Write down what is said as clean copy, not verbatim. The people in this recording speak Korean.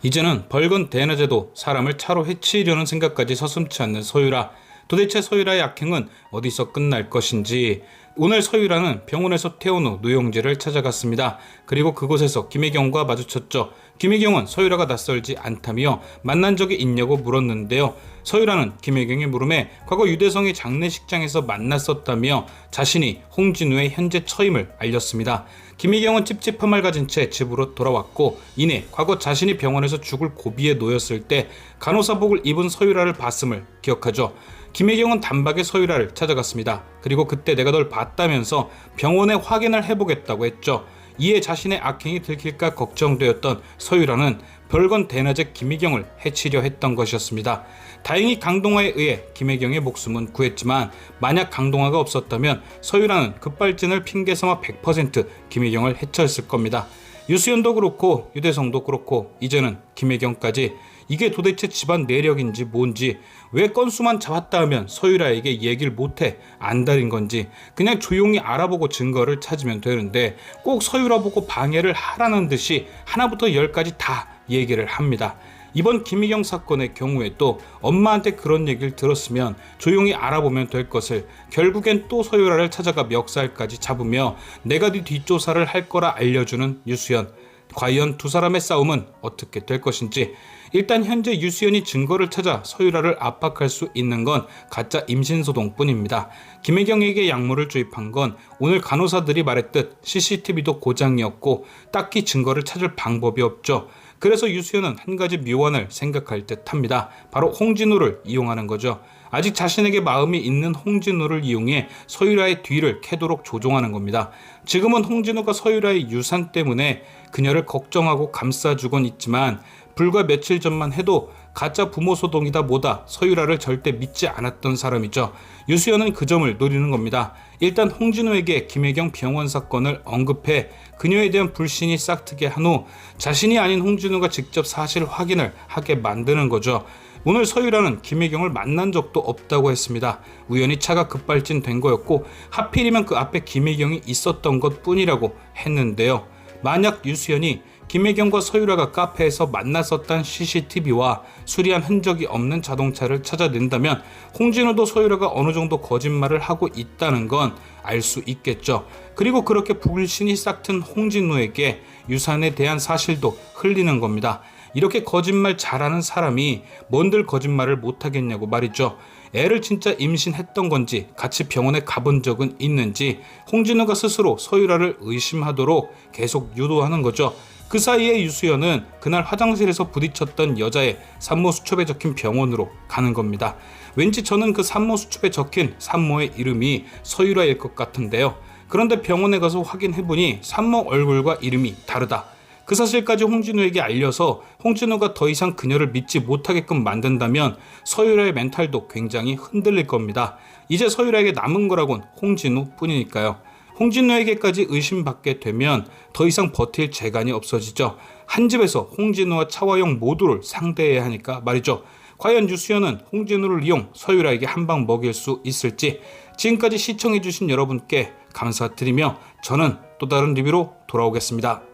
이제는 벌건 대낮에도 사람을 차로 해치려는 생각까지 서슴지 않는 서유라. 도대체 서유라의 악행은 어디서 끝날 것인지. 오늘 서유라는 병원에서 퇴원 후 누용지를 찾아갔습니다. 그리고 그곳에서 김혜경과 마주쳤죠. 김혜경은 서유라가 낯설지 않다며 만난 적이 있냐고 물었는데요. 서유라는 김혜경의 물음에 과거 유대성의 장례식장에서 만났었다며 자신이 홍진우의 현재 처임을 알렸습니다. 김혜경은 찝찝함을 가진 채 집으로 돌아왔고, 이내 과거 자신이 병원에서 죽을 고비에 놓였을 때 간호사복을 입은 서유라를 봤음을 기억하죠. 김혜경은 단박에 서유라를 찾아갔습니다. 그리고 그때 내가 널 봤다면서 병원에 확인을 해보겠다고 했죠. 이에 자신의 악행이 들킬까 걱정되었던 서유라는 별건 대낮에 김혜경을 해치려 했던 것이었습니다. 다행히 강동화에 의해 김혜경의 목숨은 구했지만, 만약 강동화가 없었다면 서유라는 급발진을 핑계삼아 100% 김혜경을 해쳤을 겁니다. 유수연도 그렇고 유대성도 그렇고 이제는 김혜경까지. 이게 도대체 집안 내력인지 뭔지, 왜 건수만 잡았다 하면 서유라에게 얘기를 못해 안달인 건지 그냥 조용히 알아보고 증거를 찾으면 되는데 꼭 서유라 보고 방해를 하라는 듯이 하나부터 열까지 다 얘기를 합니다. 이번 김희경 사건의 경우에도 엄마한테 그런 얘기를 들었으면 조용히 알아보면 될 것을 결국엔 또 서유라를 찾아가 멱살까지 잡으며 내가 네 뒷조사를 할 거라 알려주는 유수연. 과연 두 사람의 싸움은 어떻게 될 것인지. 일단 현재 유수연이 증거를 찾아 서유라를 압박할 수 있는 건 가짜 임신소동뿐입니다. 김혜경에게 약물을 주입한 건 오늘 간호사들이 말했듯 CCTV도 고장이었고 딱히 증거를 찾을 방법이 없죠. 그래서 유수연은 한 가지 묘안을 생각할 듯합니다. 바로 홍진우를 이용하는 거죠. 아직 자신에게 마음이 있는 홍진우를 이용해 서유라의 뒤를 캐도록 조종하는 겁니다. 지금은 홍진우가 서유라의 유산 때문에 그녀를 걱정하고 감싸주곤 있지만 불과 며칠 전만 해도 가짜 부모 소동이다 뭐다 서유라를 절대 믿지 않았던 사람이죠. 유수연은 그 점을 노리는 겁니다. 일단 홍진우에게 김혜경 병원 사건을 언급해 그녀에 대한 불신이 싹트게 한 후 자신이 아닌 홍진우가 직접 사실 확인을 하게 만드는 거죠. 오늘 서유라는 김혜경을 만난 적도 없다고 했습니다. 우연히 차가 급발진된 거였고 하필이면 그 앞에 김혜경이 있었던 것 뿐이라고 했는데요. 만약 유수연이 김혜경과 서유라가 카페에서 만났었던 CCTV와 수리한 흔적이 없는 자동차를 찾아낸다면 홍진우도 서유라가 어느 정도 거짓말을 하고 있다는 건 알 수 있겠죠. 그리고 그렇게 불신이 싹튼 홍진우에게 유산에 대한 사실도 흘리는 겁니다. 이렇게 거짓말 잘하는 사람이 뭔들 거짓말을 못하겠냐고 말이죠. 애를 진짜 임신했던 건지 같이 병원에 가본 적은 있는지 홍진우가 스스로 서유라를 의심하도록 계속 유도하는 거죠. 그 사이에 유수연은 그날 화장실에서 부딪혔던 여자의 산모 수첩에 적힌 병원으로 가는 겁니다. 왠지 저는 그 산모 수첩에 적힌 산모의 이름이 서유라일 것 같은데요. 그런데 병원에 가서 확인해보니 산모 얼굴과 이름이 다르다. 그 사실까지 홍진우에게 알려서 홍진우가 더 이상 그녀를 믿지 못하게끔 만든다면 서유라의 멘탈도 굉장히 흔들릴 겁니다. 이제 서유라에게 남은 거라곤 홍진우 뿐이니까요. 홍진우에게까지 의심받게 되면 더 이상 버틸 재간이 없어지죠. 한 집에서 홍진우와 차화영 모두를 상대해야 하니까 말이죠. 과연 유수연은 홍진우를 이용 서유라에게 한 방 먹일 수 있을지. 지금까지 시청해주신 여러분께 감사드리며 저는 또 다른 리뷰로 돌아오겠습니다.